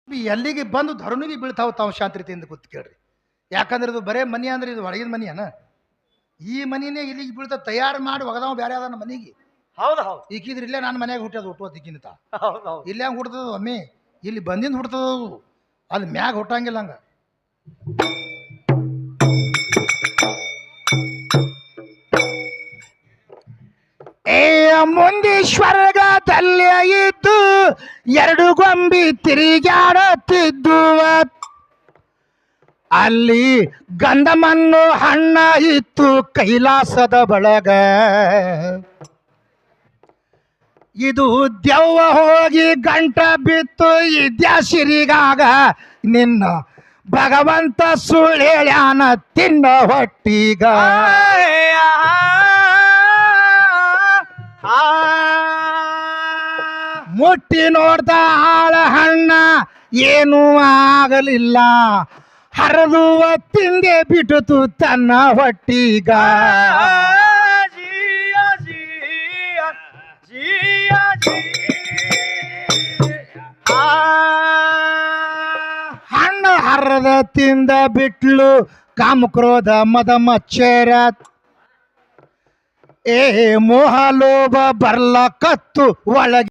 ಎಲ್ಲಿಗೆ ಬಂದು ಧರುಣಿಗೆ ಬೀಳ್ತಾವ ತಾವು ಶಾಂತ ರೀತಿಯಿಂದ ಕೂತ್ ಕೇಳ್ರಿ. ಯಾಕಂದ್ರೆ ಇದು ಬರೇ ಮನಿ ಅಂದ್ರೆ ಇದು ಒಳಗಿನ ಮನಿ ಅನ. ಈ ಮನಿನೇ ಇಲ್ಲಿಗೆ ಬೀಳ್ತಾ ತಯಾರು ಮಾಡಿ ಒಗದವ ಬೇರೆ ಅದನ್ನ ಮನಿಗೆ. ಹೌದು ಹೌದು ಈಕಿದ್ರ ಇಲ್ಲೇ ನನ್ನ ಮನ್ಯಾಗ ಹುಟ್ಟೋದು ಹುಟ್ಟೋದಿಕ್ಕಿಂತ ಹೌದು ಹೌದು ಇಲ್ಲೇ ಹಂಗೆ ಹುಡ್ತದ ಒಮ್ಮೆ ಇಲ್ಲಿ ಬಂದಿಂದ ಹುಡ್ತದ ಅಲ್ಲಿ ಮ್ಯಾಗ ಹುಟ್ಟಂಗಿಲ್ಲ ಹಂಗ. ಏ ಮುಂದೆ ಸ್ವರ್ಗದಲ್ಲೇ ಇದ್ದು ಎರಡು ಗೊಂಬಿ ತಿರುಗಾಡುತ್ತಿದ್ದು ಅಲ್ಲಿ ಗಂಧಮನ್ನು ಹಣ್ಣ ಇತ್ತು ಕೈಲಾಸದ ಬಳಗ. ಇದು ದೆವ್ವ ಹೋಗಿ ಗಂಟ ಬಿತ್ತು ಇದ್ಯಾಸಿರಿಗಾಗ ನಿನ್ನ ಭಗವಂತ ಸುಳ್ಳು ಹೇಳ್ಯಾನ ತಿನ್ನ ಹೊಟ್ಟಿಗ. ಮುಟ್ಟಿ ನೋಡ್ದ ಹಾಳ ಹಣ್ಣ ಏನೂ ಆಗಲಿಲ್ಲ, ಹರಿದುವ ತಿಂದೆ ಬಿಟ್ಟಿತು ತನ್ನ ಹೊಟ್ಟಿಗ. ಹಣ್ಣು ಹರದ ತಿಂದ ಬಿಟ್ಲು ಕಾಮಕ್ರೋಧ ಮದ ಮಚ್ಚರ. ಏ ಮೋಹ ಲೋಭ ಬರ್ಲ ಕತ್ತು ಒಳಗೆ